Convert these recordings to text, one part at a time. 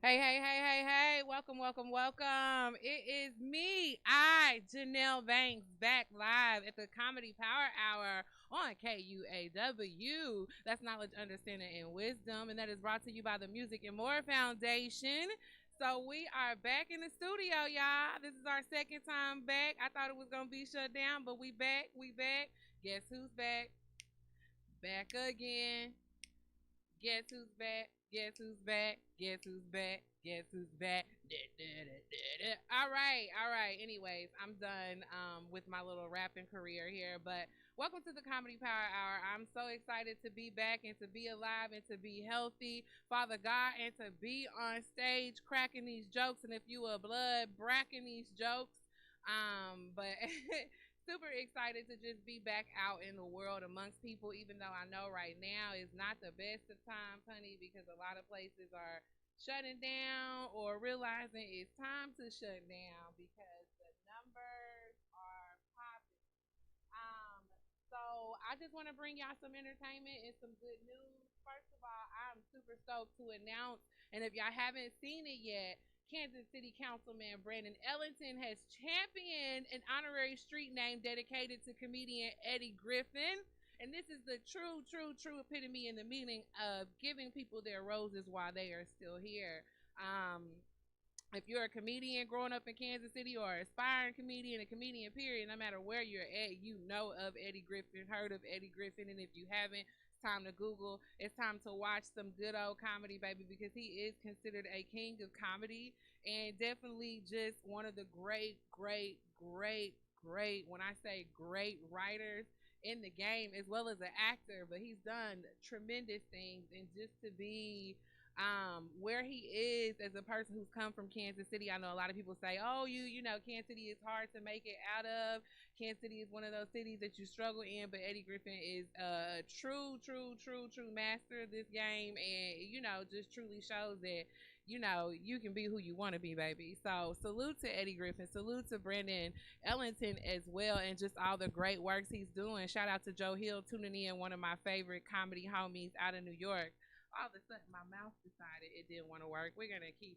Hey, hey, hey, hey, hey. Welcome, welcome, welcome. It is me, Janelle Banks, back live at the Comedy Power Hour on KUAW. That's Knowledge, Understanding, and Wisdom. And that is brought to you by the Music and More Foundation. So we are back in the studio, y'all. This is our second time back. I thought it was going to be shut down, but we back. We back. Guess who's back? Back again. Guess who's back? Guess who's back? Guess who's back? Guess who's back? All right, all right. Anyways, I'm done with my little rapping career here. But welcome to the Comedy Power Hour. I'm so excited to be back and to be alive and to be healthy, Father God, and to be on stage cracking these jokes. And if you a blood, bracking these jokes. But super excited to just be back out in the world amongst people, even though I know right now is not the best of times, honey, because a lot of places are shutting down or realizing it's time to shut down because the numbers are popping. Um, so I just want to bring y'all some entertainment and some good news. First of all, I'm super stoked to announce, and if y'all haven't seen it yet, Kansas City Councilman Brandon Ellington has championed an honorary street name dedicated to comedian Eddie Griffin. And this is the true, true, true epitome and the meaning of giving people their roses while they are still here. If you're a comedian growing up in Kansas City or an aspiring comedian, a comedian period, no matter where you're at, you know of Eddie Griffin, heard of Eddie Griffin, and if you haven't, it's time to Google. It's time to watch some good old comedy, baby, because he is considered a king of comedy and definitely just one of the great, great, great, great, when I say great writers in the game, as well as an actor, but he's done tremendous things. And just to be where he is as a person who's come from Kansas City. I know a lot of people say, "Oh, you know, Kansas City is hard to make it out of. Kansas City is one of those cities that you struggle in." But Eddie Griffin is a true, true, true, true master of this game, and just truly shows that you can be who you want to be, baby. So salute to Eddie Griffin, salute to Brandon Ellington as well, and just all the great works he's doing. Shout out to Joe Hill tuning in, one of my favorite comedy homies out of New York. All of a sudden my mouth decided it didn't want to work. We're gonna keep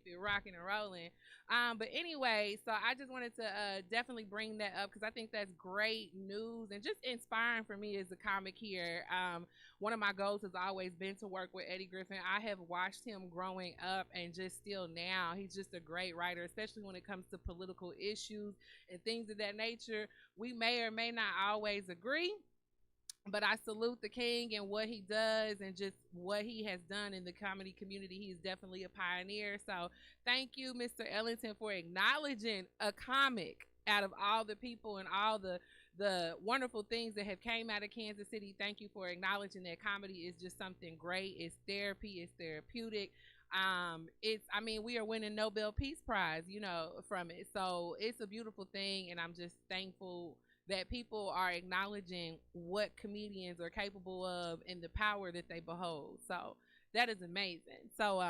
it rocking and rolling. But anyway, so I just wanted to definitely bring that up because I think that's great news and just inspiring for me as a comic here. One of my goals has always been to work with Eddie Griffin. I have watched him growing up and just still now. He's just a great writer, especially when it comes to political issues and things of that nature. We may or may not always agree, but I salute the king and what he does and just what he has done in the comedy community. He's definitely a pioneer. So thank you, Mr. Ellington, for acknowledging a comic out of all the people and all the wonderful things that have came out of Kansas City. Thank you for acknowledging that comedy is just something great. It's therapy, it's therapeutic. It's I mean, we are winning Nobel Peace Prize, from it. So it's a beautiful thing and I'm just thankful that people are acknowledging what comedians are capable of and the power that they behold. So that is amazing. So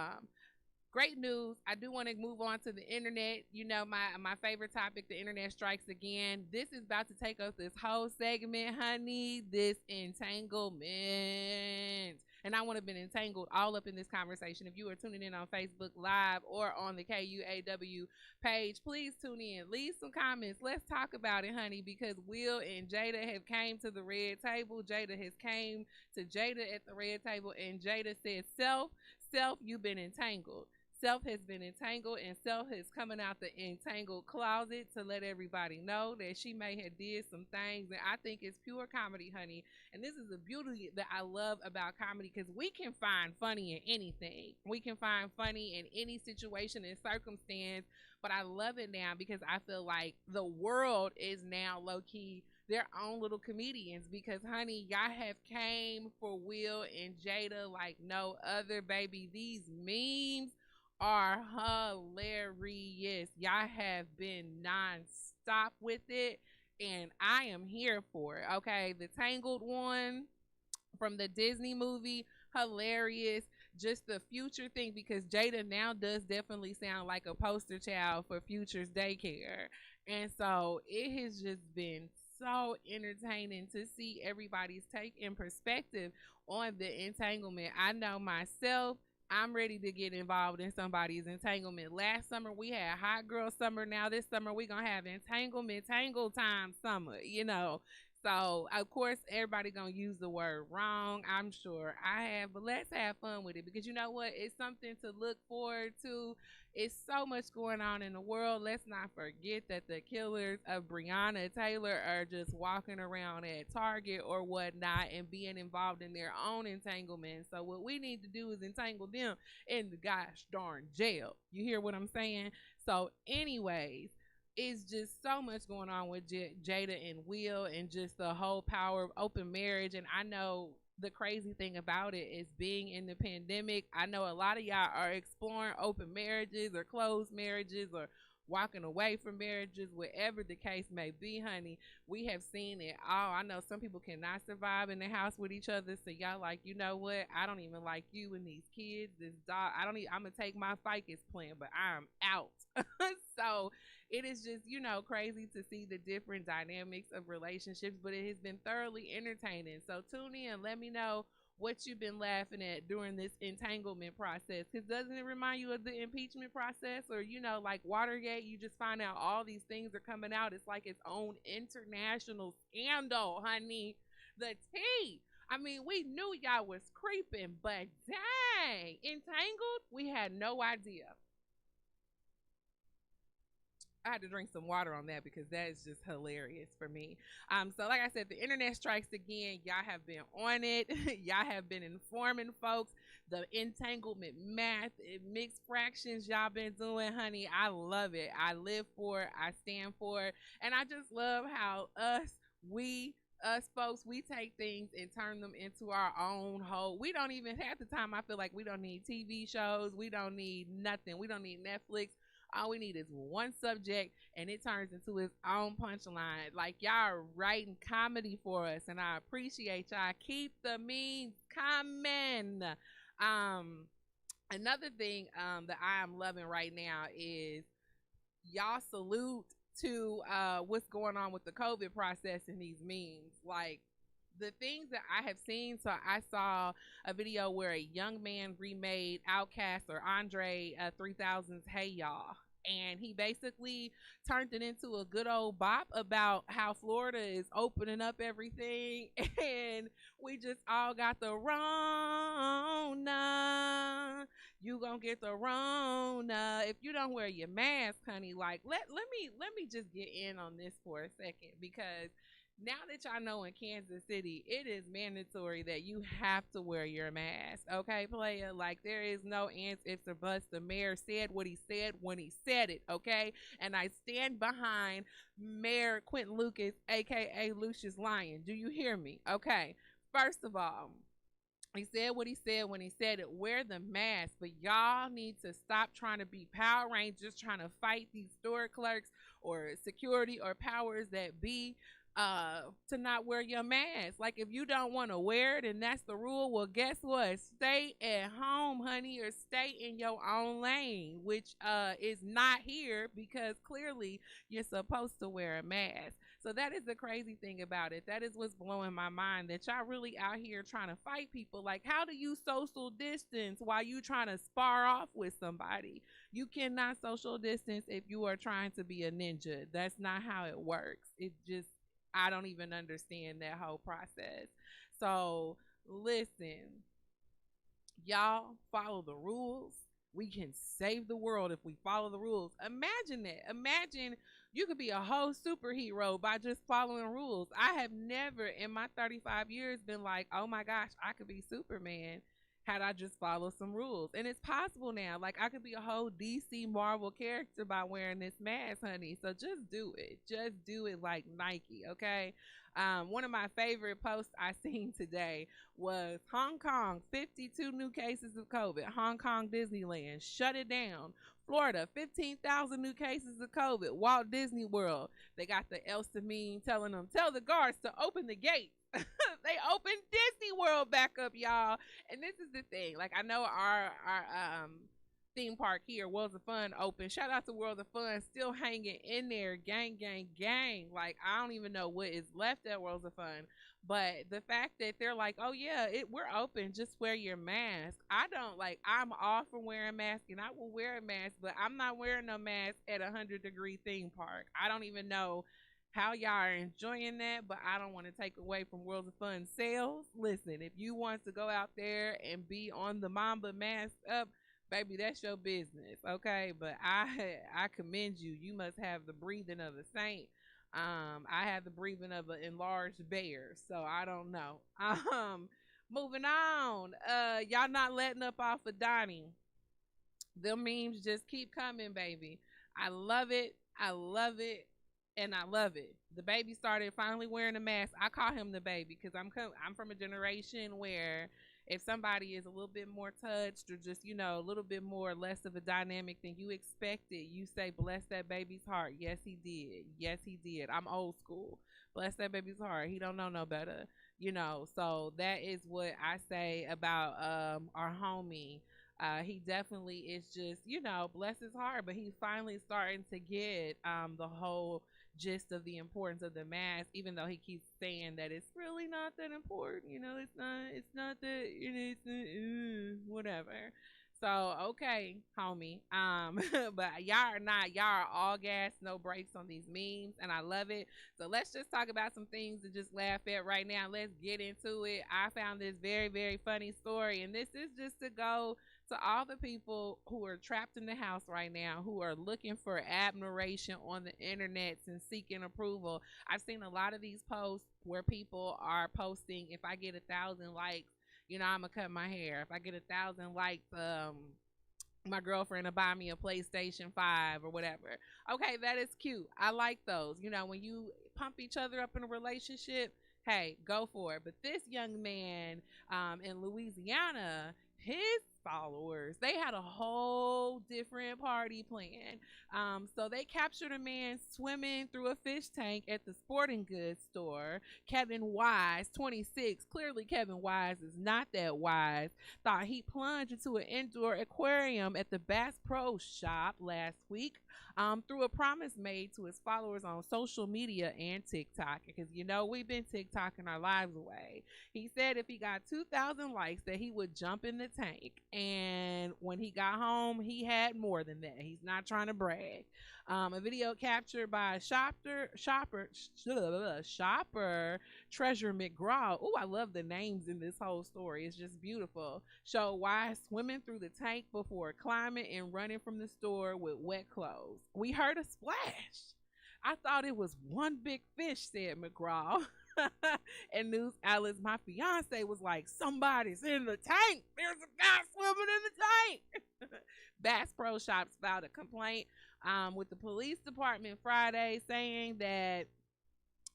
great news. I do want to move on to the internet. My favorite topic, the internet strikes again. This is about to take us this whole segment, honey. This entanglement. And I want to have been entangled all up in this conversation. If you are tuning in on Facebook Live or on the KUAW page, please tune in. Leave some comments. Let's talk about it, honey, because Will and Jada have came to the red table. Jada has came to Jada at the red table, and Jada said, self, you've been entangled. Self has been entangled, and Self is coming out the entangled closet to let everybody know that she may have did some things, and I think it's pure comedy, honey. And this is the beauty that I love about comedy because we can find funny in anything. We can find funny in any situation and circumstance, but I love it now because I feel like the world is now low key their own little comedians because honey, y'all have came for Will and Jada like no other, baby. These memes are hilarious. Y'all have been non-stop with it, and I am here for it. Okay, the Tangled one from the Disney movie, hilarious. Just the Future thing because Jada now does definitely sound like a poster child for Future's daycare, and so it has just been so entertaining to see everybody's take and perspective on the entanglement. I know myself, I'm ready to get involved in somebody's entanglement. Last summer we had hot girl summer. Now this summer we gonna have entanglement tangle time summer. So of course everybody gonna use the word wrong. I'm sure I have, but let's have fun with it because you know what? It's something to look forward to. It's so much going on in the world. Let's not forget that the killers of Breonna Taylor are just walking around at Target or whatnot and being involved in their own entanglement. So what we need to do is entangle them in the gosh darn jail. You hear what I'm saying? So, anyways, it's just so much going on with Jada and Will and just the whole power of open marriage. And I know the crazy thing about it is being in the pandemic. I know a lot of y'all are exploring open marriages or closed marriages or walking away from marriages, whatever the case may be, honey. We have seen it all. I know some people cannot survive in the house with each other. So y'all like, you know what? I don't even like you and these kids, this dog. I'm going to take my ficus plan, but I'm out. So it is just, crazy to see the different dynamics of relationships, but it has been thoroughly entertaining. So tune in. Let me know what you've been laughing at during this entanglement process, because doesn't it remind you of the impeachment process, or like Watergate? You just find out all these things are coming out. It's like its own international scandal, honey. The tea. I mean, we knew y'all was creeping, but dang, entangled, we had no idea. I had to drink some water on that because that is just hilarious for me. So like I said, the internet strikes again. Y'all have been on it. Y'all have been informing folks. The entanglement math, mixed fractions y'all been doing, honey. I love it. I live for it. I stand for it. And I just love how us folks, we take things and turn them into our own whole. We don't even have the time. I feel like we don't need TV shows. We don't need nothing. We don't need Netflix. All we need is one subject and it turns into its own punchline. Like, y'all are writing comedy for us and I appreciate y'all. Keep the memes coming. Another thing that I am loving right now is y'all salute to what's going on with the COVID process in these memes. Like, the things that I have seen. So I saw a video where a young man remade Outkast or Andre 3000's Hey Y'all. And he basically turned it into a good old bop about how Florida is opening up everything. And we just all got the Rona. You gonna get the Rona if you don't wear your mask, honey. Like, let me just get in on this for a second, because now that y'all know in Kansas City, it is mandatory that you have to wear your mask. Okay, player? Like, there is no ands, ifs, or buts. The mayor said what he said when he said it, okay? And I stand behind Mayor Quentin Lucas, a.k.a. Lucius Lyon. Do you hear me? Okay, first of all, he said what he said when he said it. Wear the mask. But y'all need to stop trying to be Power Rangers, trying to fight these store clerks or security or powers that be to not wear your mask. Like, if you don't want to wear it and that's the rule, well, guess what? Stay at home, honey, or stay in your own lane, which is not here, because clearly you're supposed to wear a mask. So that is the crazy thing about it. That is what's blowing my mind, that y'all really out here trying to fight people. Like, how do you social distance while you trying to spar off with somebody? You cannot social distance if you are trying to be a ninja. That's not how it works. It just, I don't even understand that whole process. So listen, y'all, follow the rules. We can save the world if we follow the rules. Imagine that. Imagine you could be a whole superhero by just following rules. I have never in my 35 years been like, oh my gosh, I could be Superman had I just followed some rules. And it's possible now. Like, I could be a whole DC Marvel character by wearing this mask, honey. So just do it. Just do it like Nike, okay? One of my favorite posts I seen today was Hong Kong, 52 new cases of COVID. Hong Kong Disneyland, shut it down. Florida, 15,000 new cases of COVID. Walt Disney World, they got the Elsa meme telling them, tell the guards to open the gates. They opened Disney World back up, y'all. And this is the thing. Like, I know our theme park here, Worlds of Fun, open. Shout out to Worlds of Fun, still hanging in there, gang, gang, gang. Like I don't even know what is left at Worlds of Fun, but the fact that they're like, oh yeah, we're open, just wear your mask. I don't like. I'm all for wearing masks, and I will wear a mask, but I'm not wearing no mask at a 100-degree theme park. I don't even know how y'all are enjoying that, but I don't want to take away from Worlds of Fun sales. Listen, if you want to go out there and be on the Mamba mask up, baby, that's your business, okay? But I commend you. You must have the breathing of a saint. I have the breathing of an enlarged bear, so I don't know. Moving on. Y'all not letting up off of Donnie. The memes just keep coming, baby. I love it. I love it. And I love it. The baby started finally wearing a mask. I call him the baby because I'm from a generation where if somebody is a little bit more touched or just a little bit more less of a dynamic than you expected, you say bless that baby's heart. Yes he did. Yes he did. I'm old school. Bless that baby's heart. He don't know no better. So that is what I say about our homie. He definitely is just, bless his heart, but he's finally starting to get the whole gist of the importance of the mask, even though he keeps saying that it's really not that important. It's not that, whatever. So okay, homie. But y'all are all gas, no brakes on these memes, and I love it. So let's just talk about some things to just laugh at right now. Let's get into it. I found this very, very funny story, and this is just to go to all the people who are trapped in the house right now, who are looking for admiration on the internet and seeking approval. I've seen a lot of these posts where people are posting, if I get 1,000 likes, I'm gonna cut my hair. If I get 1,000 likes, my girlfriend will buy me a PlayStation 5 or whatever. Okay, that is cute. I like those. When you pump each other up in a relationship, hey, go for it. But this young man in Louisiana, his followers, they had a whole different party plan. So they captured a man swimming through a fish tank at the sporting goods store. Kevin Wise, 26, clearly Kevin Wise is not that wise, thought he plunged into an indoor aquarium at the Bass Pro Shop last week through a promise made to his followers on social media and TikTok, because we've been TikToking our lives away. He said if he got 2,000 likes that he would jump in the tank, and when he got home he had more than that. He's not trying to brag. A video captured by shopper Treasure McGraw. Oh, I love the names in this whole story. It's just beautiful. Show Wise swimming through the tank before climbing and running from the store with wet clothes. We heard a splash. I thought it was one big fish, said McGraw. And news outlets, my fiance was like, somebody's in the tank. There's a guy swimming in the tank. Bass Pro Shops filed a complaint with the police department Friday, saying that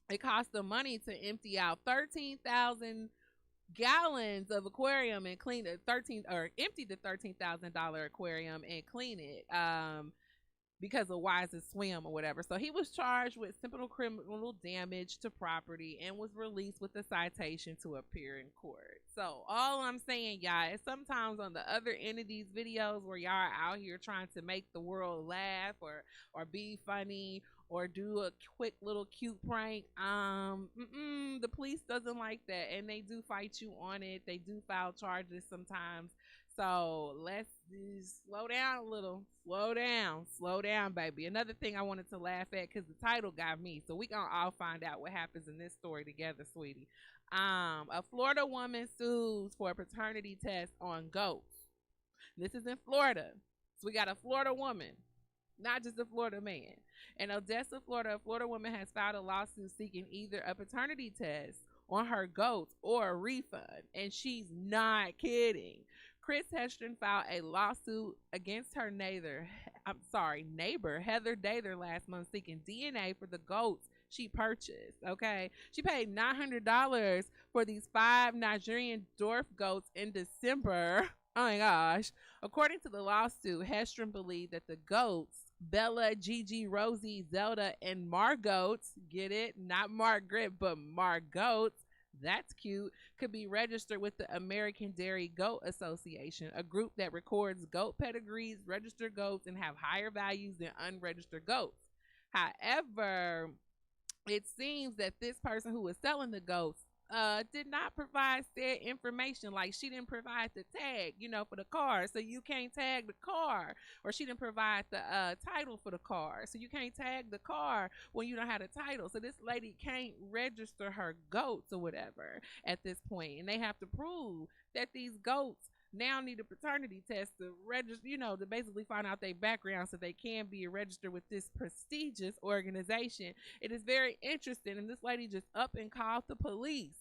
it cost them money to empty out 13,000 gallons of aquarium and clean empty the $13,000 aquarium and clean it. Because of Wise's swim or whatever. So he was charged with simple criminal damage to property and was released with a citation to appear in court. So all I'm saying, y'all, is sometimes on the other end of these videos where y'all are out here trying to make the world laugh or be funny or do a quick little cute prank, the police doesn't like that, and they do fight you on it. They do file charges sometimes. So let's slow down a little. Slow down, baby. Another thing I wanted to laugh at, because the title got me. So we gonna all find out what happens in this story together, sweetie. A Florida woman sues for a paternity test on goats. This is in Florida. So we got a Florida woman, not just a Florida man. In Odessa, Florida, a Florida woman has filed a lawsuit seeking either a paternity test on her goats or a refund. And she's not kidding. Chris Hestron filed a lawsuit against her neighbor Heather Dather last month, seeking DNA for the goats she purchased. Okay, she paid $900 for these 5 Nigerian dwarf goats in December. Oh my gosh! According to the lawsuit, Hestron believed that the goats, Bella, Gigi, Rosie, Zelda, and Margoat, get it? Not Margaret, but Margoat, That's cute. Could be registered with the American Dairy Goat Association, a group that records goat pedigrees, registered goats, and have higher values than unregistered goats. However, it seems that this person who was selling the goats did not provide said information. Like, she didn't provide the tag, for the car, so you can't tag the car, or she didn't provide the title for the car, so you can't tag the car when you don't have the title. So this lady can't register her goats or whatever at this point, and they have to prove that these goats now need a paternity test to register, to basically find out their background so they can be registered with this prestigious organization. It is very interesting, and this lady just up and called the police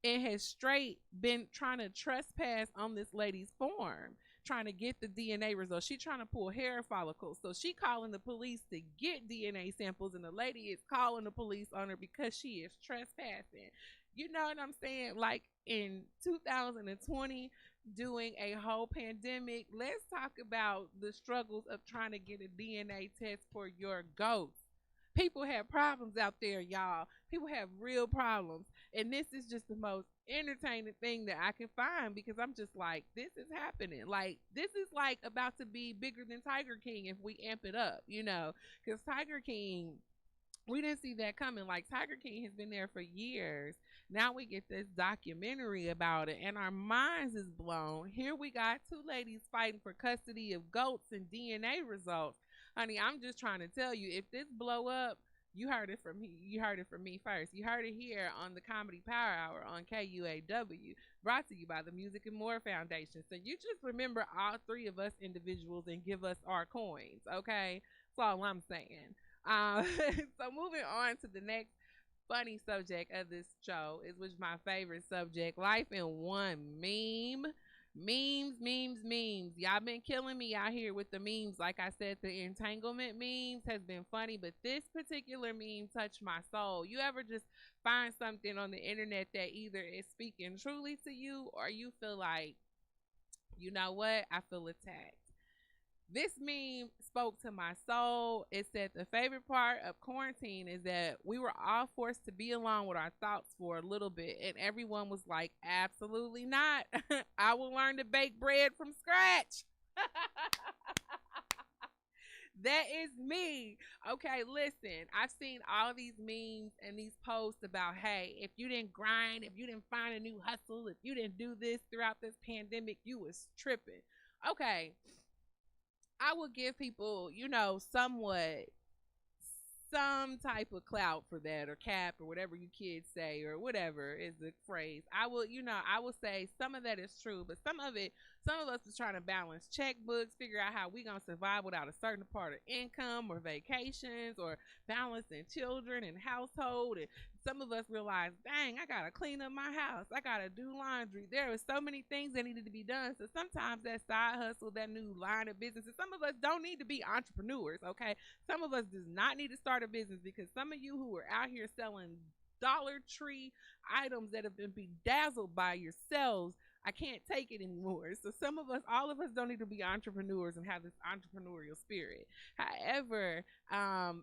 and has straight been trying to trespass on this lady's form, trying to get the DNA results. She trying to pull hair follicles. So she calling the police to get DNA samples, and the lady is calling the police on her because she is trespassing. You know what I'm saying? Like, in 2020, doing a whole pandemic, let's talk about the struggles of trying to get a DNA test for your ghost. People have problems out there, y'all. People have real problems. And this is just the most entertaining thing that I can find, because I'm just like, this is happening. Like, this is like about to be bigger than Tiger King if we amp it up, because Tiger King, we didn't see that coming. Like, Tiger King has been there for years. Now we get this documentary about it, and our minds is blown. Here we got two ladies fighting for custody of goats and DNA results. Honey, I'm just trying to tell you, if this blow up, you heard it from me. You heard it from me first. You heard it here on the Comedy Power Hour on KUAW, brought to you by the Music and More Foundation. So you just remember all three of us individuals and give us our coins, okay? That's all I'm saying. So moving on to the next funny subject of this show, is which my favorite subject, life in one meme. Memes. Y'all been killing me out here with the memes. Like I said, the entanglement memes has been funny, but this particular meme touched my soul. You ever just find something on the internet that either is speaking truly to you, or you feel like, you know what, I feel attacked? This meme spoke to my soul. It said the favorite part of quarantine is that we were all forced to be alone with our thoughts for a little bit, and everyone was like, absolutely not. I will learn to bake bread from scratch. That is me. Okay, listen, I've seen all these memes and these posts about, hey, if you didn't grind, if you didn't find a new hustle, if you didn't do this throughout this pandemic, you was tripping. Okay, I would give people, somewhat some type of clout for that, or cap, or whatever you kids say, or whatever is the phrase. I will say some of that is true, but some of us is trying to balance checkbooks, figure out how we gonna survive without a certain part of income or vacations, or balancing children and household. And some of us realize, dang, I gotta clean up my house, I gotta do laundry. There are so many things that needed to be done. So sometimes that side hustle, that new line of business, and some of us don't need to be entrepreneurs, okay? Some of us does not need to start a business, because some of you who are out here selling Dollar Tree items that have been bedazzled by yourselves, I can't take it anymore. So some of us, all of us, don't need to be entrepreneurs and have this entrepreneurial spirit. However, I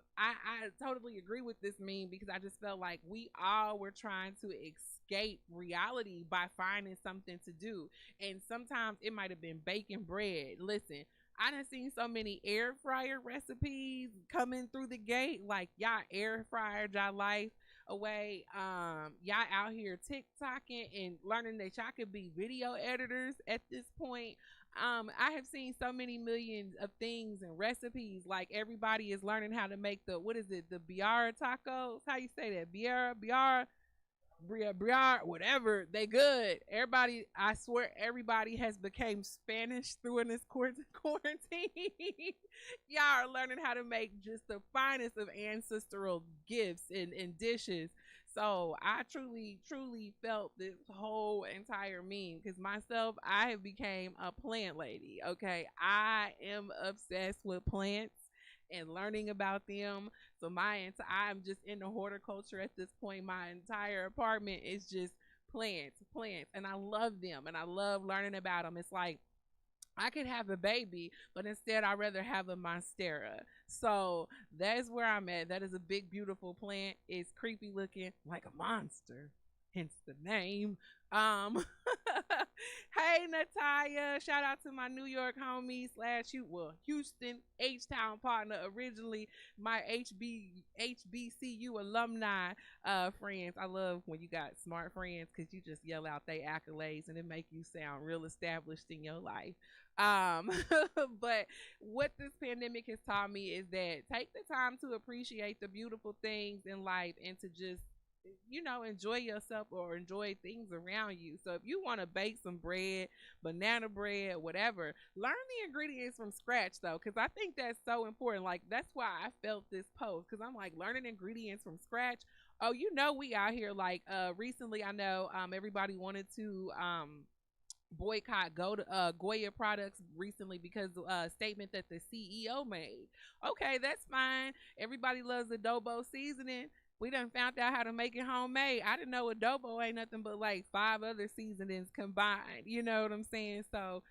totally agree with this meme, because I just felt like we all were trying to escape reality by finding something to do. And sometimes it might have been baking bread. Listen, I done seen so many air fryer recipes coming through the gate. Like, y'all air fryer y'all life away. Y'all out here TikToking and learning that y'all could be video editors at this point. I have seen so many millions of things and recipes. Like, everybody is learning how to make the, what is it, the Biara tacos? How you say that? Biara, Briar, whatever, they good. Everybody, I swear, everybody has became Spanish through in this quarantine. Y'all are learning how to make just the finest of ancestral gifts and dishes. So I truly felt this whole entire meme, because myself, I have became a plant lady. Okay, I am obsessed with plants and learning about them. So I'm just into horticulture at this point. My entire apartment is just plants, and I love them, and I love learning about them. It's like, I could have a baby, but instead I'd rather have a monstera. So that's where I'm at. That is a big, beautiful plant. It's creepy looking, like a monster. hence the name. Um, hey Natalia, shout out to my New York homie slash Houston H Town partner, originally my HBCU alumni friends. I love when you got smart friends because you just yell out their accolades and it make you sound real established in your life. Um, but what this pandemic has taught me is that take the time to appreciate the beautiful things in life and to just enjoy yourself or enjoy things around you. So if you want to bake some bread, banana bread, whatever, learn the ingredients from scratch though, because I think that's so important. Like that's why I felt this post, because I'm like learning ingredients from scratch. Oh, we out here like recently I know everybody wanted to boycott go to Goya products recently because statement that the CEO made. Okay, that's fine. Everybody loves adobo seasoning. We done found out how to make it homemade. I didn't know adobo ain't nothing but like 5 other seasonings combined. You know what I'm saying? So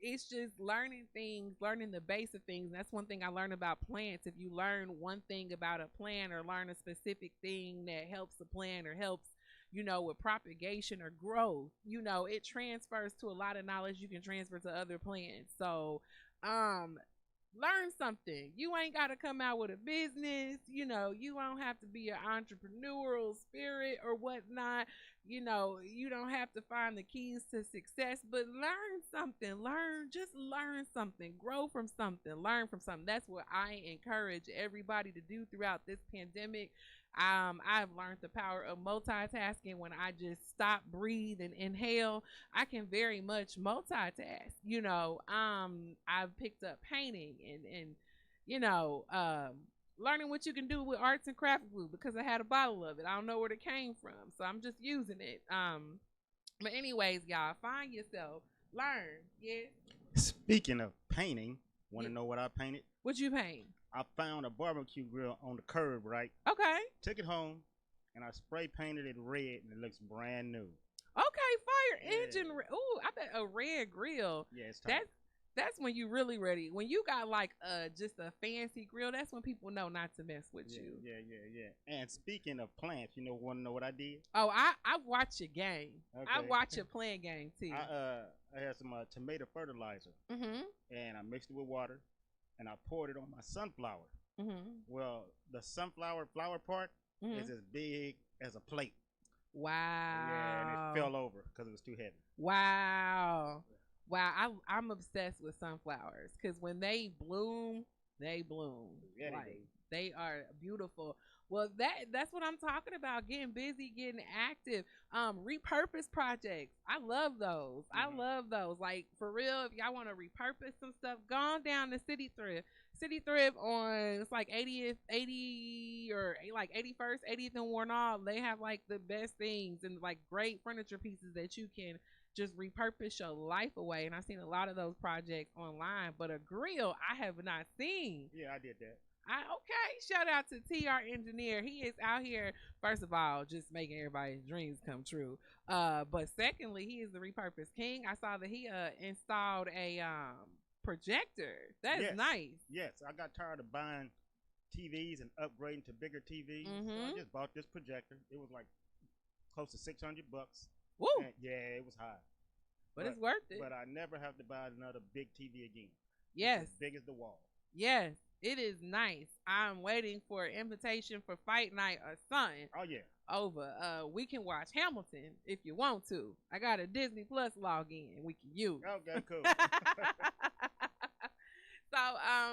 it's just learning things, learning the base of things. And that's one thing I learned about plants. If you learn one thing about a plant or learn a specific thing that helps the plant or helps, with propagation or growth, it transfers to a lot of knowledge you can transfer to other plants. So, learn something. You ain't got to come out with a business. You don't have to be an entrepreneurial spirit or whatnot. You don't have to find the keys to success, but learn something. Just learn something. Grow from something. Learn from something. That's what I encourage everybody to do throughout this pandemic. I've learned the power of multitasking. When I just stop, breathe, and inhale, I can very much multitask. I've picked up painting and learning what you can do with arts and craft glue because I had a bottle of it. I don't know where it came from, so I'm just using it. But anyways, y'all, find yourself, learn. Yeah. Speaking of painting, want to Yeah. know what I painted? What you paint? I found a barbecue grill on the curb, right? Okay. Took it home, and I spray painted it red, and it looks brand new. Okay, fire Yeah. engine. Ooh, I bet a red grill. Yeah, it's That's tight. that's when you really ready. When you got like just a fancy grill, that's when people know not to mess with Yeah, you. yeah. And speaking of plants, want to know what I did? Oh, I watch your game. I Okay. watch your playing game too. I had some tomato fertilizer, Mhm. and I mixed it with water, and I poured it on my sunflower. Mhm. Well, the sunflower flower part is Mhm. as big as a plate. Yeah, and it Wow. fell over because it was too heavy. Wow. Wow. I'm obsessed with sunflowers because when they bloom, they bloom. Yeah, they Like do. they are beautiful. Well, that's what I'm talking about. Getting busy, getting active. Repurpose projects. I love those. I Hmm. love those. Like for real, if y'all want to repurpose some stuff, go on down to City Thrift. City Thrift on it's like 80th, 80 or like 81st, 80th and Warnock. They have like the best things and like great furniture pieces that you can just repurpose your life away. And I've seen a lot of those projects online, but a grill I have not seen. Yeah, I did that. Okay, shout out to TR Engineer. He is out here, first of all, just making everybody's dreams come true. But secondly, he is the repurpose king. I saw that he installed a projector. That is Yes. nice. Yes, I got tired of buying TVs and upgrading to bigger TVs. So I Mm-hmm. just bought this projector. It was like close to $600. Woo! And yeah, it was high. But it's worth it. But I never have to buy another big TV again. Yes. It's as big as the wall. Yes. It is nice. I'm waiting for an invitation for fight night or something Oh yeah. over. We can watch Hamilton if you want to. I got a Disney Plus login we can use. Okay, cool. So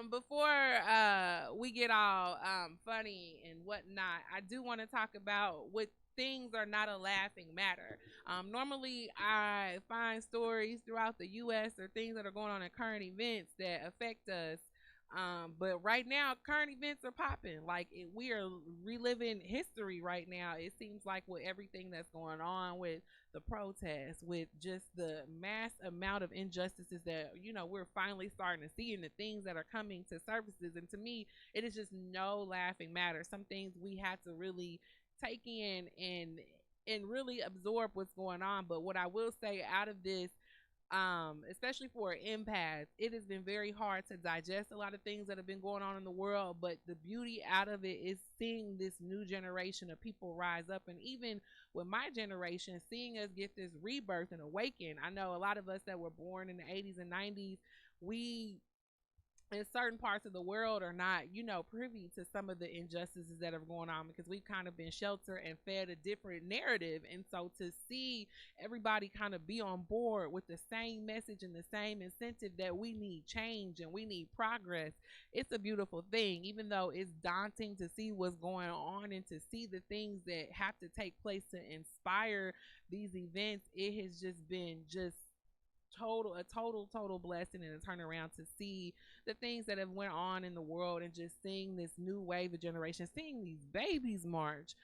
before we get all funny and whatnot, I do want to talk about what things are not a laughing matter. Normally, I find stories throughout the U.S. or things that are going on in current events that affect us. But right now, current events are popping. Like we are reliving history right now. It seems like with everything that's going on with the protests, with just the mass amount of injustices that we're finally starting to see, and the things that are coming to surfaces. And to me, it is just no laughing matter. Some things we have to really take in and really absorb what's going on. But what I will say out of this Especially for an empath, it has been very hard to digest a lot of things that have been going on in the world. But the beauty out of it is seeing this new generation of people rise up, and even with my generation, seeing us get this rebirth and awaken. I know a lot of us that were born in the 80s and 90s, we in certain parts of the world are not, privy to some of the injustices that are going on because we've kind of been sheltered and fed a different narrative. And so to see everybody kind of be on board with the same message and the same incentive that we need change and we need progress, it's a beautiful thing, even though it's daunting to see what's going on and to see the things that have to take place to inspire these events. It has just been just total blessing and a turnaround to see the things that have went on in the world and just seeing this new wave of generation, seeing these babies march,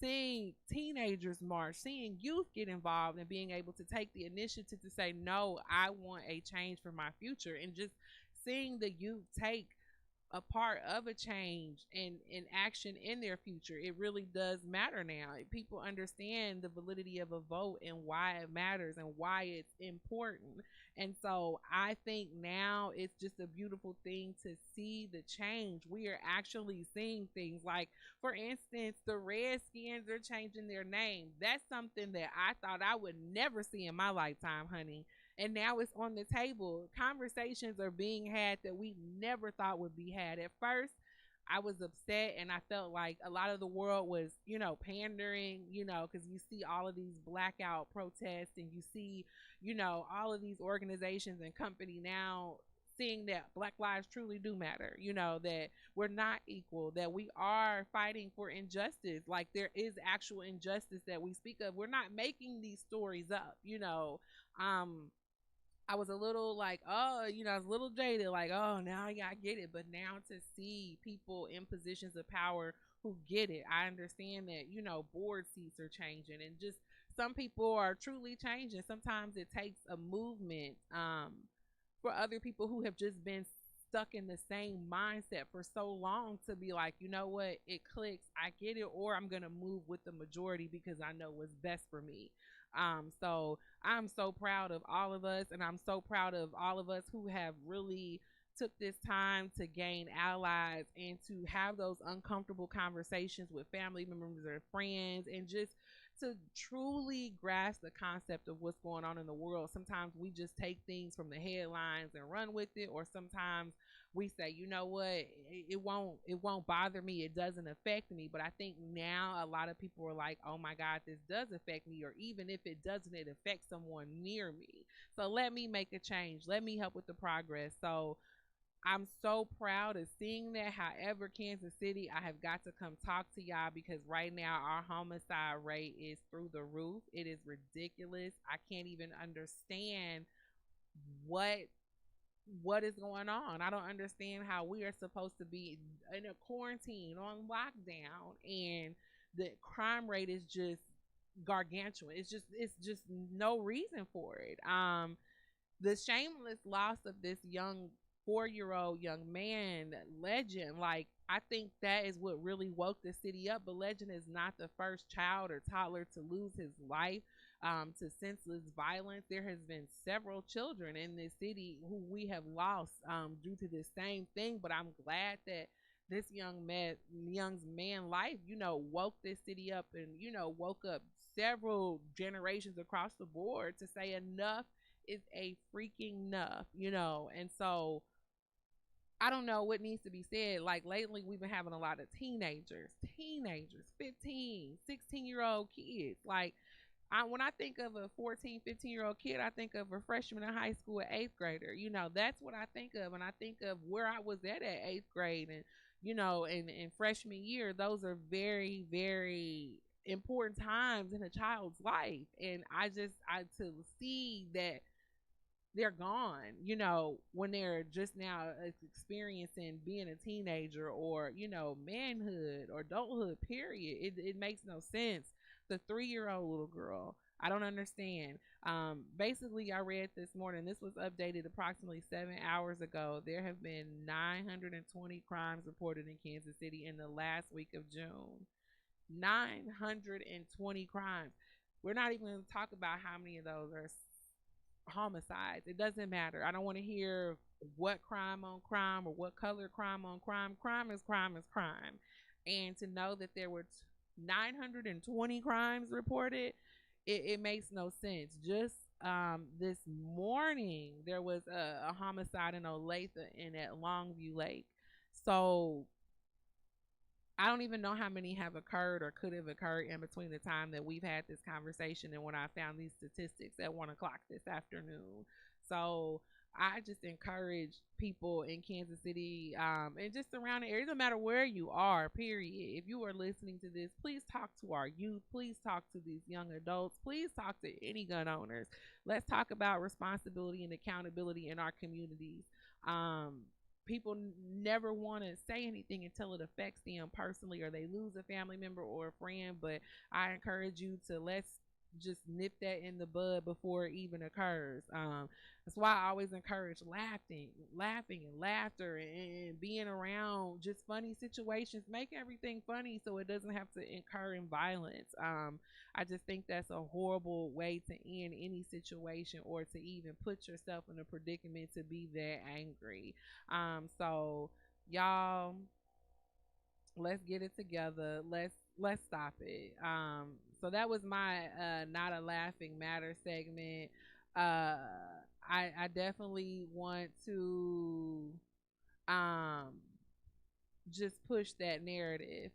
seeing teenagers march, seeing youth get involved and being able to take the initiative to say, no, I want a change for my future, and just seeing the youth take a part of a change and in action in their future. It really does matter now. People understand the validity of a vote and why it matters and why it's important. And so I think now it's just a beautiful thing to see the change. We are actually seeing things like, for instance, the Redskins are changing their name. That's something that I thought I would never see in my lifetime, honey, and now it's on the table. Conversations are being had that we never thought would be had. At first, I was upset and I felt like a lot of the world was, pandering, because you see all of these blackout protests and you see, all of these organizations and company now seeing that Black lives truly do matter, that we're not equal, that we are fighting for injustice. Like there is actual injustice that we speak of. We're not making these stories up, um I was a little like, oh, I was a little jaded, like, oh, now I get it. But now to see people in positions of power who get it, I understand that, board seats are changing and just some people are truly changing. Sometimes it takes a movement for other people who have just been stuck in the same mindset for so long to be like, you know what, it clicks, I get it, or I'm going to move with the majority because I know what's best for me. So I'm so proud of all of us, and I'm so proud of all of us who have really took this time to gain allies and to have those uncomfortable conversations with family members or friends, and just to truly grasp the concept of what's going on in the world. Sometimes we just take things from the headlines and run with it, or sometimes we say, you know what, it won't bother me, it doesn't affect me. But I think now a lot of people are like, oh my God, this does affect me, or even if it doesn't, it affects someone near me. So let me make a change, let me help with the progress. So I'm so proud of seeing that. However, Kansas City, I have got to come talk to y'all because right now our homicide rate is through the roof. It is ridiculous. I can't even understand what is going on. I don't understand how we are supposed to be in a quarantine on lockdown and the crime rate is just gargantuan. It's just no reason for it. The shameless loss of this young 4-year-old young man, Legend, like I think that is what really woke the city up. But Legend is not the first child or toddler to lose his life to senseless violence. There has been several children in this city who we have lost due to this same thing. But I'm glad that this young man life, woke this city up and, woke up several generations across the board to say enough is a freaking enough, and so I don't know what needs to be said. Like lately we've been having a lot of teenagers, 15, 16-year-old kids. Like when I think of a 14, 15-year-old kid, I think of a freshman in high school, an eighth grader. That's what I think of. And I think of where I was at eighth grade and, in freshman year. Those are very, very important times in a child's life. And I to see that they're gone, when they're just now experiencing being a teenager or, manhood or adulthood, period. It makes no sense. The 3-year-old little girl, I don't understand. Basically, I read this morning, this was updated approximately 7 hours ago. There have been 920 crimes reported in Kansas City in the last week of June. 920 crimes. We're not even going to talk about how many of those are homicides. It doesn't matter. I don't want to hear what crime on crime or what color crime on crime. Crime is crime is crime. And to know that there were 920 crimes reported, it makes no sense. Just this morning, there was a homicide in Olathe and at Longview Lake. So I don't even know how many have occurred or could have occurred in between the time that we've had this conversation and when I found these statistics at 1 o'clock this afternoon. So I just encourage people in Kansas City and just surrounding areas, no matter where you are, period. If you are listening to this, please talk to our youth. Please talk to these young adults. Please talk to any gun owners. Let's talk about responsibility and accountability in our communities. People never want to say anything until it affects them personally or they lose a family member or a friend, but I encourage you to let's just nip that in the bud before it even occurs. That's why I always encourage laughing and laughter and being around just funny situations. Make everything funny so it doesn't have to incur in violence. I just think that's a horrible way to end any situation or to even put yourself in a predicament to be that angry. So y'all, let's get it together. Let's stop it. So that was my not a laughing matter segment. I definitely want to um just push that narrative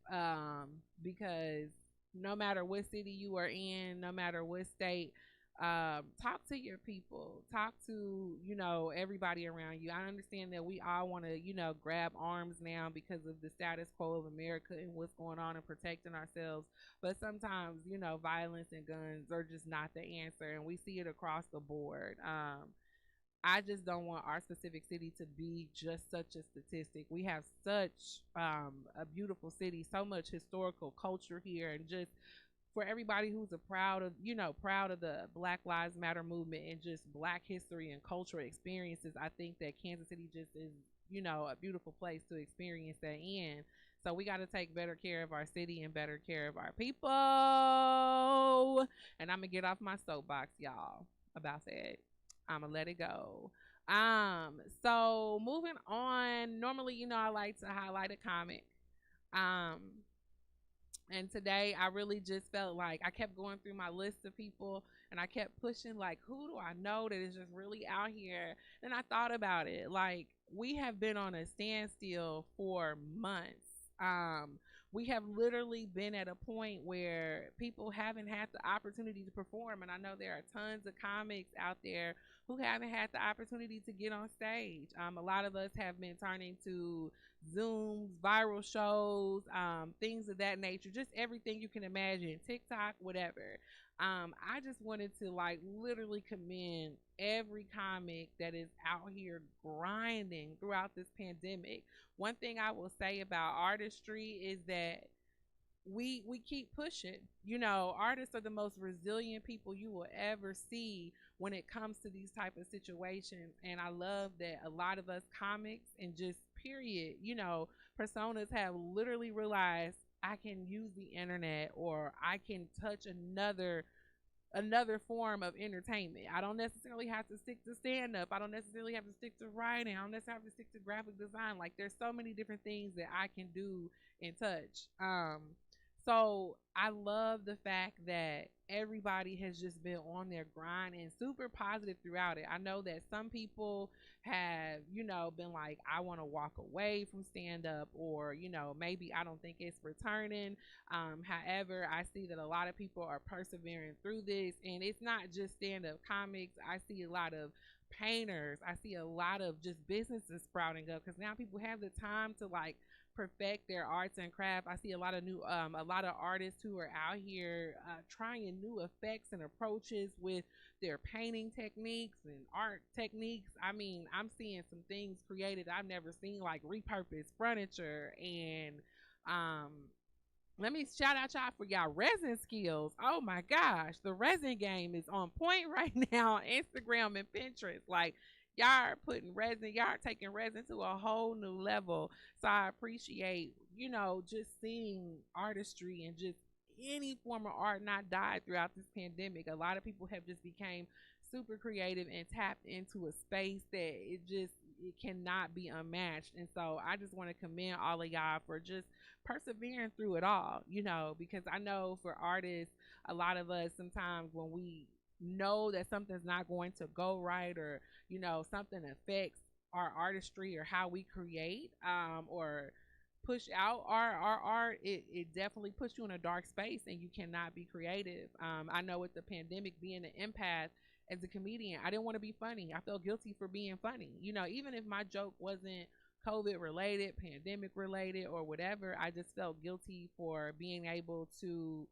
because no matter what city you are in, no matter what state, talk to your people, talk to everybody around you. I understand that we all want to grab arms now because of the status quo of America and what's going on and protecting ourselves, but sometimes violence and guns are just not the answer, and we see it across the board. I just don't want our specific city to be just such a statistic. We have such a beautiful city, so much historical culture here, and just for everybody who's a proud of the Black Lives Matter movement and just Black history and cultural experiences. I think that Kansas City just is a beautiful place to experience that in. So we got to take better care of our city and better care of our people. And I'm gonna get off my soapbox, y'all, about that. I'm gonna let it go. So moving on. Normally, I like to highlight a comic. Um, and today I really just felt like I kept going through my list of people and I kept pushing like, who do I know that is just really out here? And I thought about it. Like, we have been on a standstill for months. We have literally been at a point where people haven't had the opportunity to perform. And I know there are tons of comics out there who haven't had the opportunity to get on stage. A lot of us have been turning to Zooms, viral shows, things of that nature, just everything you can imagine, TikTok, whatever. I just wanted to like literally commend every comic that is out here grinding throughout this pandemic. One thing I will say about artistry is that we keep pushing. Artists are the most resilient people you will ever see when it comes to these type of situations. And I love that a lot of us comics and just period, personas have literally realized I can use the internet or I can touch another form of entertainment. I don't necessarily have to stick to stand up. I don't necessarily have to stick to writing. I don't necessarily have to stick to graphic design. Like, there's so many different things that I can do and touch. So I love the fact that everybody has just been on their grind and super positive throughout it. I know that some people have, been like, I want to walk away from stand up, or, maybe I don't think it's returning. However, I see that a lot of people are persevering through this, and it's not just stand up comics. I see a lot of painters. I see a lot of just businesses sprouting up because now people have the time to like perfect their arts and craft. I see a lot of artists who are out here trying new effects and approaches with their painting techniques and art techniques. I mean, I'm seeing some things created I've never seen, like repurposed furniture. And let me shout out y'all for y'all resin skills. Oh my gosh, the resin game is on point right now on Instagram and Pinterest. Like, y'all are putting resin, y'all are taking resin to a whole new level. So I appreciate, just seeing artistry and just any form of art not died throughout this pandemic. A lot of people have just became super creative and tapped into a space that it cannot be unmatched. And so I just want to commend all of y'all for just persevering through it all, because I know for artists, a lot of us sometimes when we know that something's not going to go right, or something affects our artistry or how we create, or push out our art, it definitely puts you in a dark space and you cannot be creative. I know with the pandemic, being an empath, as a comedian, I didn't want to be funny. I felt guilty for being funny. Even if my joke wasn't COVID related, pandemic related, or whatever, I just felt guilty for being able to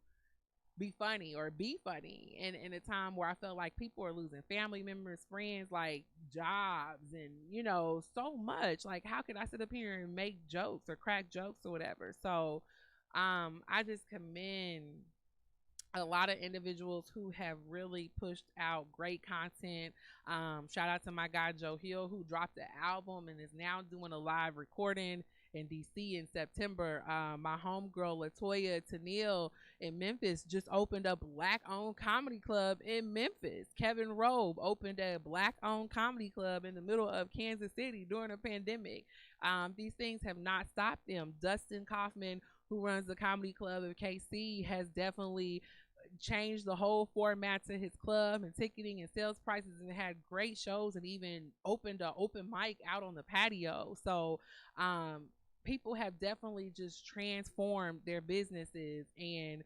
be funny or be funny in a time where I felt like people are losing family members, friends, like jobs, and so much. Like, how could I sit up here and make jokes or crack jokes or whatever? So I just commend a lot of individuals who have really pushed out great content. Shout out to my guy Joe Hill, who dropped the album and is now doing a live recording in DC in September. My homegirl Latoya Tennille in Memphis just opened a black-owned comedy club in Memphis. Kevin Robe opened a black-owned comedy club in the middle of Kansas City during a pandemic. These things have not stopped them. Dustin Kaufman, who runs the comedy club of KC, has definitely changed the whole format to his club and ticketing and sales prices, and had great shows, and even opened an open mic out on the patio. So people have definitely just transformed their businesses and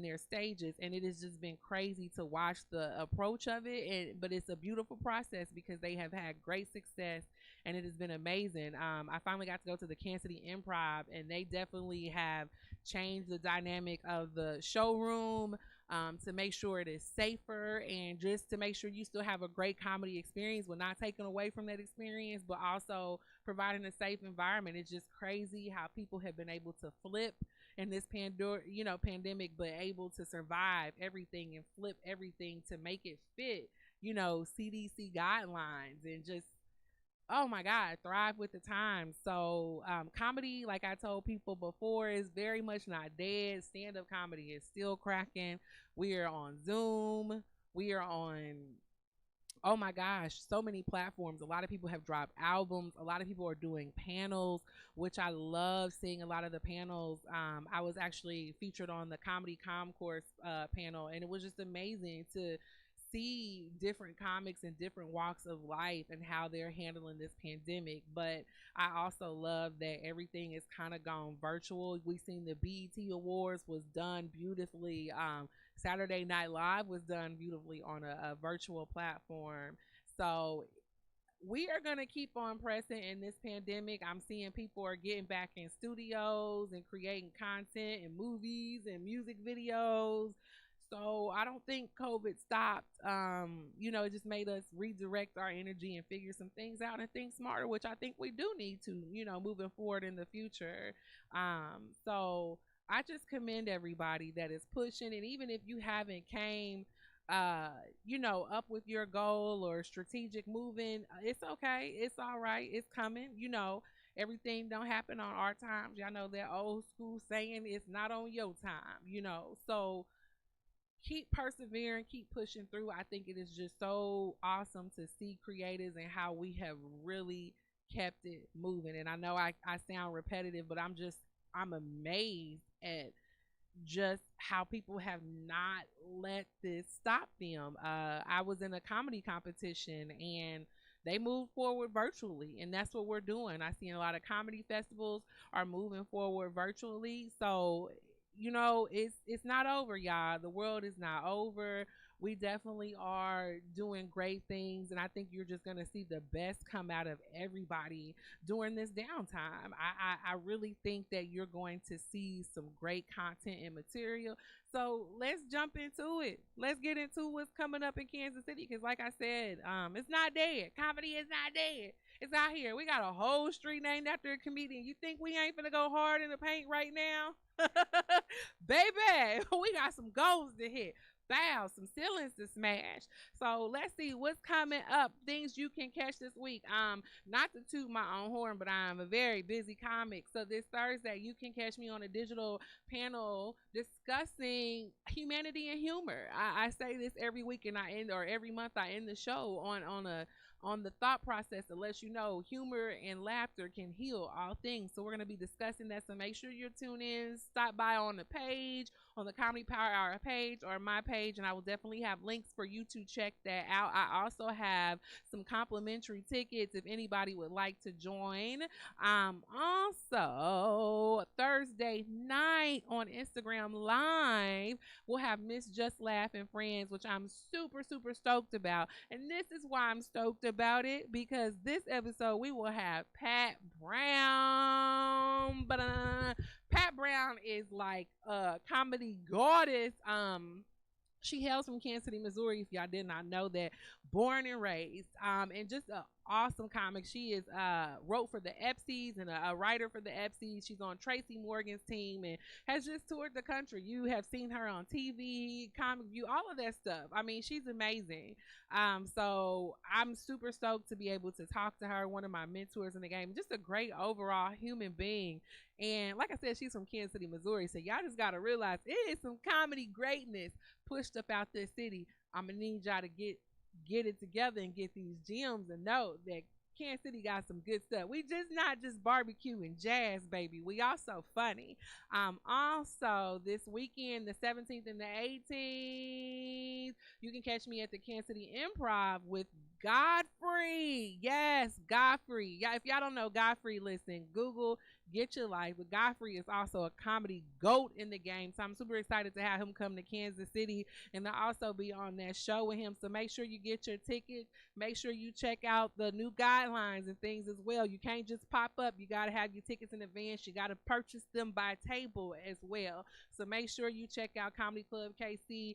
their stages, and it has just been crazy to watch the approach of it. But it's a beautiful process because they have had great success, and it has been amazing. I finally got to go to the Kansas City Improv, and they definitely have changed the dynamic of the showroom, to make sure it is safer, and just to make sure you still have a great comedy experience. We're not taking away from that experience, but also providing a safe environment. It's just crazy how people have been able to flip in this pandemic, but able to survive everything and flip everything to make it fit, CDC guidelines, and just, oh my God, thrive with the times. So comedy, like I told people before, is very much not dead. Stand-up comedy is still cracking. We are on Zoom. We are on, oh my gosh, so many platforms. A lot of people have dropped albums. A lot of people are doing panels, which I love seeing a lot of the panels. I was actually featured on the Comedy Concourse panel, and it was just amazing to see different comics and different walks of life and how they're handling this pandemic. But I also love that everything is kind of gone virtual. We've seen the BET Awards was done beautifully. Saturday Night Live was done beautifully on a virtual platform. So we are going to keep on pressing in this pandemic. I'm seeing people are getting back in studios and creating content and movies and music videos. So I don't think COVID stopped. It just made us redirect our energy and figure some things out and think smarter, which I think we do need to, moving forward in the future. So I just commend everybody that is pushing, and even if you haven't came up with your goal or strategic moving, it's okay. It's all right. It's coming. Everything don't happen on our times. Y'all know that old school saying, it's not on your time, so keep persevering, keep pushing through. I think it is just so awesome to see creators and how we have really kept it moving. And I know I sound repetitive, but I'm amazed at just how people have not let this stop them. I was in a comedy competition, and they moved forward virtually, and that's what we're doing. I see a lot of comedy festivals are moving forward virtually. So it's not over, y'all. The world is not over. We definitely are doing great things, and I think you're just gonna see the best come out of everybody during this downtime. I really think that you're going to see some great content and material. So let's jump into it. Let's get into what's coming up in Kansas City, because like I said, it's not dead. Comedy is not dead. It's out here. We got a whole street named after a comedian. You think we ain't finna go hard in the paint right now? Baby, we got some goals to hit. Bow, some ceilings to smash. So let's see what's coming up. Things you can catch this week. Not to toot my own horn, but I'm a very busy comic. So this Thursday, you can catch me on a digital panel discussing humanity and humor. I say this every week, and I end or every month I end the show on the thought process that lets you know humor and laughter can heal all things. So we're going to be discussing that. So make sure you're tuned in. Stop by on the page, on the Comedy Power Hour page or my page, and I will definitely have links for you to check that out. I also have some complimentary tickets if anybody would like to join. Also, Thursday night on Instagram Live, we'll have Miss Just Laugh and Friends, which I'm super, super stoked about. And this is why I'm stoked about it, because this episode we will have Pat Brown. Pat Brown is like a comedy goddess. She hails from Kansas City, Missouri, if y'all did not know that. Born and raised. And just an awesome comic. She is wrote for the Epsies and a writer for the Epsies. She's on Tracy Morgan's team and has just toured the country. You have seen her on TV, Comic View, all of that stuff. I mean, she's amazing. So I'm super stoked to be able to talk to her, one of my mentors in the game. Just a great overall human being. And like I said, she's from Kansas City, Missouri. So y'all just got to realize it is some comedy greatness pushed up out this city. I'm going to need y'all to get it together and get these gems and know that Kansas City got some good stuff. We just not just barbecue and jazz, baby. We also funny. Also this weekend, the 17th and the 18th, you can catch me at the Kansas City Improv with Godfrey. Yes, Godfrey. Yeah, if y'all don't know Godfrey, listen, Google, get your life. But Godfrey is also a comedy goat in the game. So I'm super excited to have him come to Kansas City and to also be on that show with him. So make sure you get your tickets. Make sure you check out the new guidelines and things as well. You can't just pop up. You got to have your tickets in advance. You got to purchase them by table as well. So make sure you check out Comedy Club KC,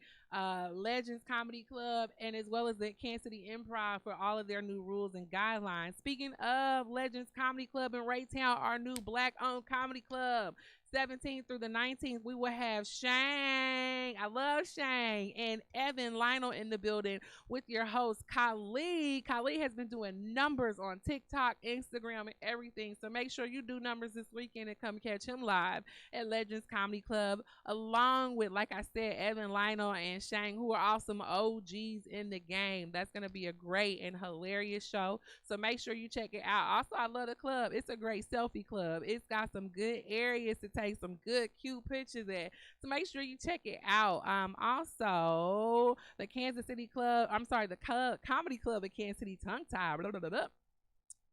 Legends Comedy Club, and as well as the Kansas City Improv for all of their new rules and guidelines. Speaking of Legends Comedy Club in Raytown, our new Black-owned comedy club, 17th through the 19th, we will have Shang. I love Shang and Evan Lionel in the building with your host, Khalid. Khalid has been doing numbers on TikTok, Instagram, and everything. So make sure you do numbers this weekend and come catch him live at Legends Comedy Club, along with, like I said, Evan Lionel and Shang, who are awesome OGs in the game. That's going to be a great and hilarious show. So make sure you check it out. Also, I love the club. It's a great selfie club. It's got some good areas to take some good, cute pictures at. So make sure you check it out. Also, the Kansas City Club, the Comedy Club at Kansas City, tongue tie, blah, blah, blah, blah.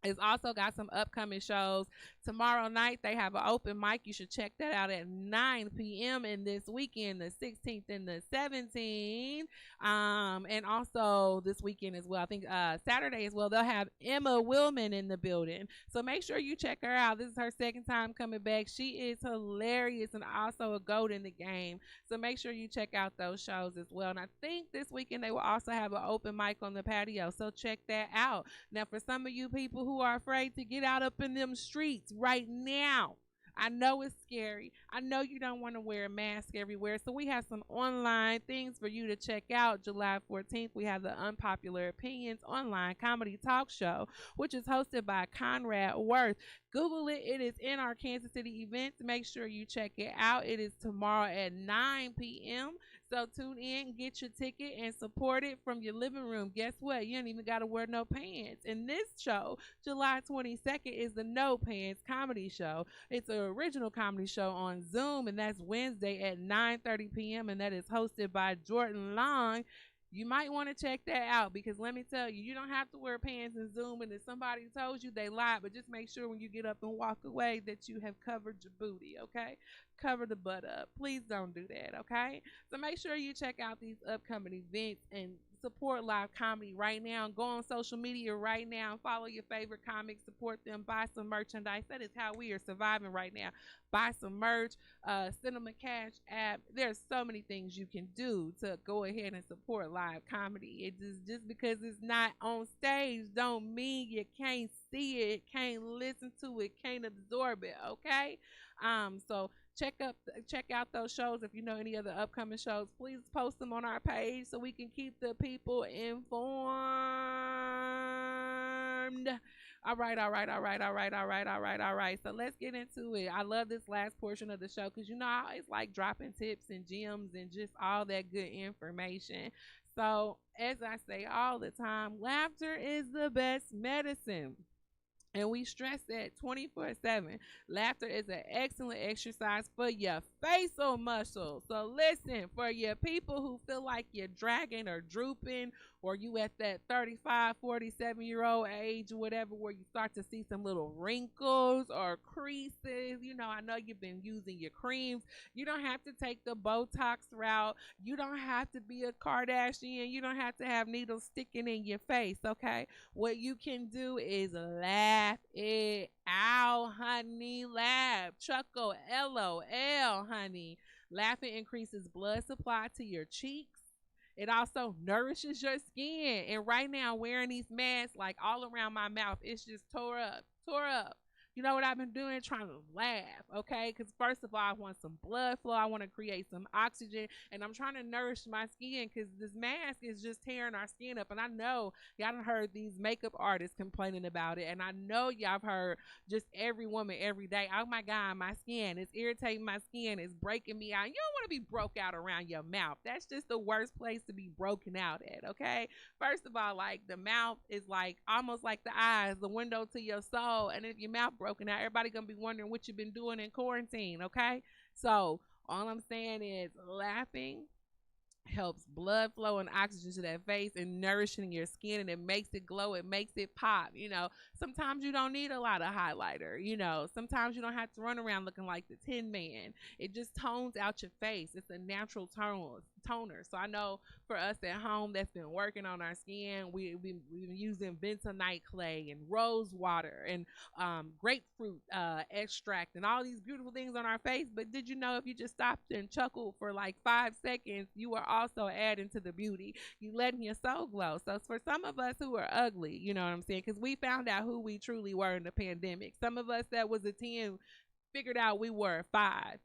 It's also got some upcoming shows. Tomorrow night, they have an open mic. You should check that out at 9 p.m. And this weekend, the 16th and the 17th. And also this weekend as well. I think Saturday as well, they'll have Emma Willman in the building. So make sure you check her out. This is her second time coming back. She is hilarious and also a goat in the game. So make sure you check out those shows as well. And I think this weekend they will also have an open mic on the patio. So check that out. Now, for some of you people who are afraid to get out up in them streets right now, I know it's scary. I know you don't want to wear a mask everywhere. So we have some online things for you to check out. July 14th, we have the Unpopular Opinions online comedy talk show, which is hosted by Conrad Worth. Google it. It is in our Kansas City events. Make sure you check it out. It is tomorrow at 9 p.m. So tune in, get your ticket, and support it from your living room. Guess what? You ain't even got to wear no pants. And this show, July 22nd, is the No Pants Comedy Show. It's an original comedy show on Zoom, and that's Wednesday at 9:30 p.m., and that is hosted by Jordan Long. You might want to check that out, because let me tell you, you don't have to wear pants in Zoom, and if somebody told you, they lied. But just make sure when you get up and walk away that you have covered your booty, okay? Cover the butt up. Please don't do that, okay? So make sure you check out these upcoming events and support live comedy right now. Go on social media right now. Follow your favorite comics. Support them. Buy some merchandise. That is how we are surviving right now. Buy some merch. Send them a cash app. There's so many things you can do to go ahead and support live comedy. It just because it's not on stage don't mean you can't see it, can't listen to it, can't absorb it, okay? So check out those shows. If you know any other upcoming shows, please post them on our page so we can keep the people informed. All right, all right, all right, all right, all right, all right, all right. So let's get into it. I love this last portion of the show because I always like dropping tips and gems and just all that good information. So, as I say all the time, laughter is the best medicine. And we stress that 24/7. Laughter is an excellent exercise for your facial muscles. So listen, for your people who feel like you're dragging or drooping, or you at that 35, 47-year-old age or whatever, where you start to see some little wrinkles or creases. I know you've been using your creams. You don't have to take the Botox route. You don't have to be a Kardashian. You don't have to have needles sticking in your face, okay? What you can do is laugh it out, honey. Laugh. Chuckle, LOL, honey. Laughing increases blood supply to your cheeks. It also nourishes your skin. And right now, wearing these masks like all around my mouth, it's just tore up, tore up. You know what I've been doing? Trying to laugh, okay? Because first of all, I want some blood flow. I want to create some oxygen, and I'm trying to nourish my skin because this mask is just tearing our skin up. And I know y'all done heard these makeup artists complaining about it, and I know y'all have heard just every woman every day. Oh my God, my skin is irritating my skin, it's breaking me out. You don't want to be broke out around your mouth. That's just the worst place to be broken out at, okay? First of all, like the mouth is like almost like the eyes, the window to your soul. And if your mouth broken out, everybody gonna be wondering what you've been doing in quarantine, okay? So all I'm saying is laughing helps blood flow and oxygen to that face and nourishing your skin, and it makes it glow, it makes it pop. Sometimes you don't need a lot of highlighter. Sometimes you don't have to run around looking like the Tin Man. It just tones out your face. It's a natural toner. So I know for us at home that's been working on our skin, we've been using bentonite clay and rose water and grapefruit extract and all these beautiful things on our face. But did you know if you just stopped and chuckled for like 5 seconds, you are also adding to the beauty. You letting your soul glow. So for some of us who are ugly, you know what I'm saying? Because we found out who we truly were in the pandemic. Some of us that was a 10 figured out we were a 5.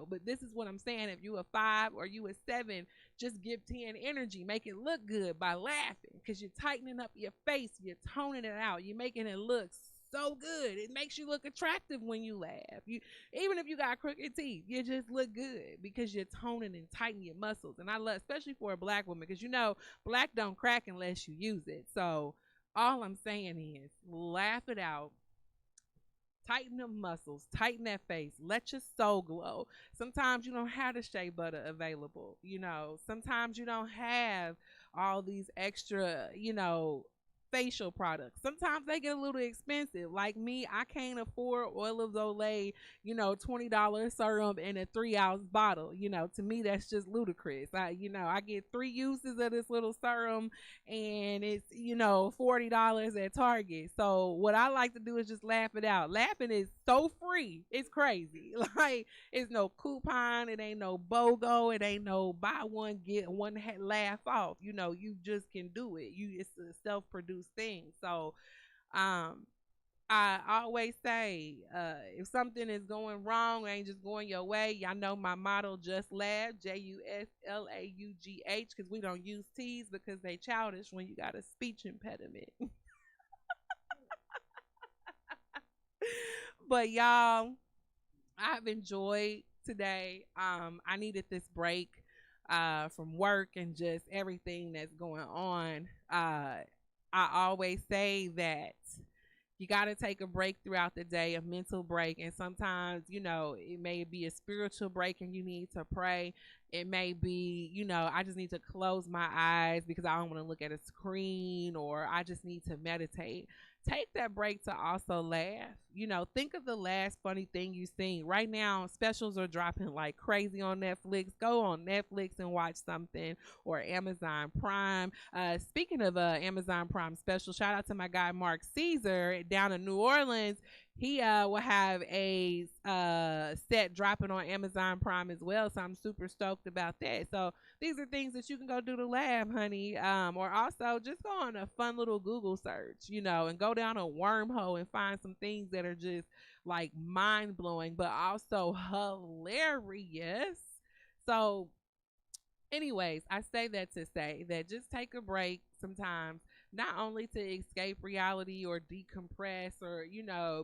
But this is what I'm saying. If you a 5 or you a 7, just give 10 energy. Make it look good by laughing because you're tightening up your face. You're toning it out. You're making it look so good. It makes you look attractive when you laugh. Even if you got crooked teeth, you just look good because you're toning and tightening your muscles. And I love, especially for a black woman, because black don't crack unless you use it. So all I'm saying is laugh it out. Tighten the muscles, tighten that face, let your soul glow. Sometimes you don't have the shea butter available. Sometimes you don't have all these extra, facial products. Sometimes they get a little expensive. Like me, I can't afford oil of Olay, $20 serum in a 3-ounce bottle. To me, that's just ludicrous. I get 3 uses of this little serum and it's, $40 at Target. So what I like to do is just laugh it out. Laughing is so free. It's crazy. Like, it's no coupon. It ain't no BOGO. It ain't no buy one, get one, laugh off. You just can do it. It's a self-produced thing. So, I always say, if something is going wrong, ain't just going your way, y'all know my motto, just laugh, JUSLAUGH, because we don't use T's because they childish when you got a speech impediment. But y'all, I've enjoyed today. I needed this break from work and just everything that's going on. I always say that you got to take a break throughout the day, a mental break. And sometimes, it may be a spiritual break and you need to pray. It may be, I just need to close my eyes because I don't want to look at a screen, or I just need to meditate. Take that break to also laugh. Think of the last funny thing you've seen. Right now, specials are dropping like crazy on Netflix. Go on Netflix and watch something, or Amazon Prime. Speaking of Amazon Prime special, shout out to my guy Mark Caesar down in New Orleans. He will have a set dropping on Amazon Prime as well. So I'm super stoked about that. So these are things that you can go do to laugh, honey. Or also just go on a fun little Google search, and go down a wormhole and find some things that are just like mind blowing, but also hilarious. So anyways, I say that to say that just take a break sometimes, not only to escape reality or decompress or,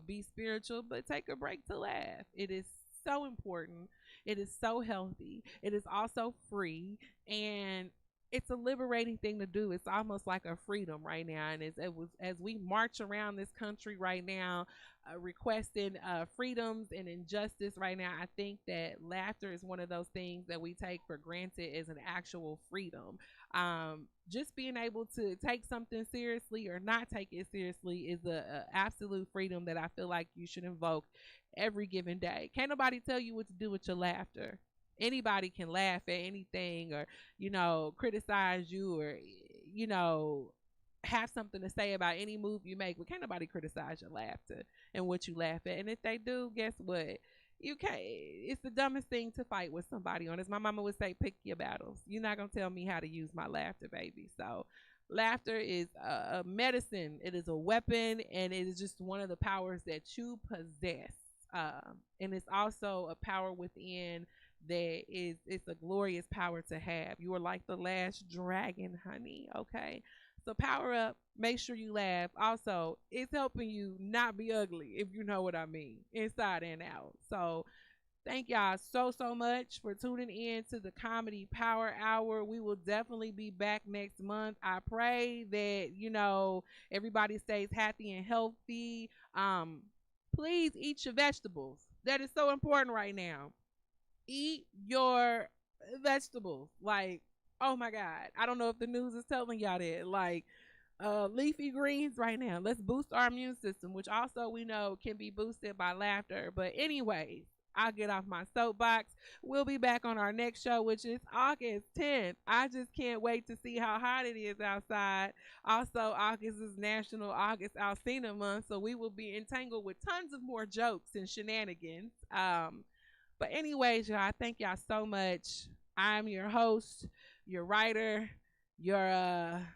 be spiritual, but take a break to laugh. It is so important. It is so healthy. It is also free. And it's a liberating thing to do. It's almost like a freedom right now. And as we march around this country right now, requesting freedoms and injustice right now, I think that laughter is one of those things that we take for granted as an actual freedom. Just being able to take something seriously or not take it seriously is a absolute freedom that I feel like you should invoke every given day. Can't nobody tell you what to do with your laughter. Anybody can laugh at anything or, criticize you or, you know, have something to say about any move you make, but can't nobody criticize your laughter and what you laugh at. And if they do, guess what? You can't. It's the dumbest thing to fight with somebody on. As my mama would say, pick your battles. You're not gonna tell me how to use my laughter, baby. So, laughter is a medicine. It is a weapon, and it is just one of the powers that you possess. And it's also a power within that is. It's a glorious power to have. You are like the last dragon, honey. Okay, so power up. Make sure you laugh. Also, it's helping you not be ugly, if you know what I mean, inside and out. So thank y'all so much for tuning in to the Comedy Power Hour. We will definitely be back next month. I pray that everybody stays happy and healthy. Please eat your vegetables. That is so important right now. Eat your vegetables. Like, oh my God. I don't know if the news is telling y'all that. Like, leafy greens right now. Let's boost our immune system, which also we know can be boosted by laughter. But, anyways, I'll get off my soapbox. We'll be back on our next show, which is August 10th. I just can't wait to see how hot it is outside. Also, August is National August Alsina Month, so we will be entangled with tons of more jokes and shenanigans. But anyways, y'all, I thank y'all so much. I'm your host, your writer, your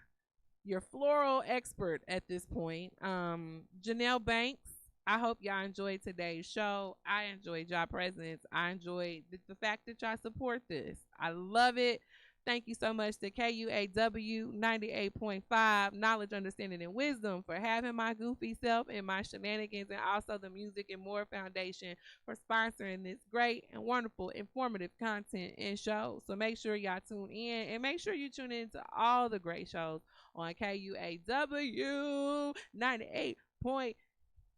floral expert at this point, Janelle Banks. I hope y'all enjoyed today's show. I enjoyed y'all presence. I enjoyed the fact that y'all support this. I love it. Thank you so much to KUAW 98.5 Knowledge, Understanding, and Wisdom for having my goofy self and my shenanigans, and also the Music and More Foundation for sponsoring this great and wonderful, informative content and shows. So make sure y'all tune in, and make sure you tune in to all the great shows on KUAW 98.5.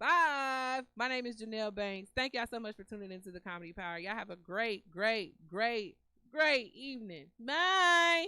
My name is Janelle Banks. Thank y'all so much for tuning into the Comedy Power. Y'all have a great evening. Bye.